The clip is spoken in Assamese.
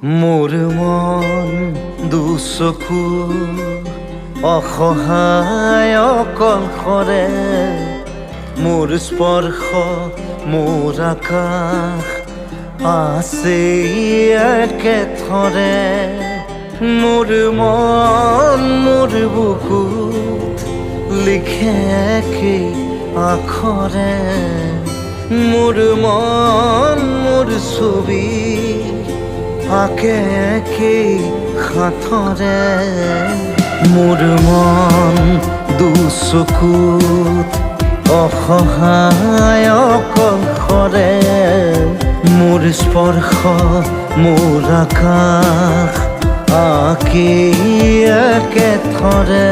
মোৰ মন দুচকু অসহায় অকলশৰে, মোৰ স্পৰ্শ মোৰ আকাশ আছে একেথৰে। মোৰ মন মোৰ বুকুত লিখে একেই আখৰে, মোৰ মন মোৰ ছবি আঁকে একেই সাঁথৰে। মোৰ মন দুচকুত অসহায় অকলশৰে, মোৰ স্পৰ্শ মোৰ আকাশ আঁকি একেথৰে।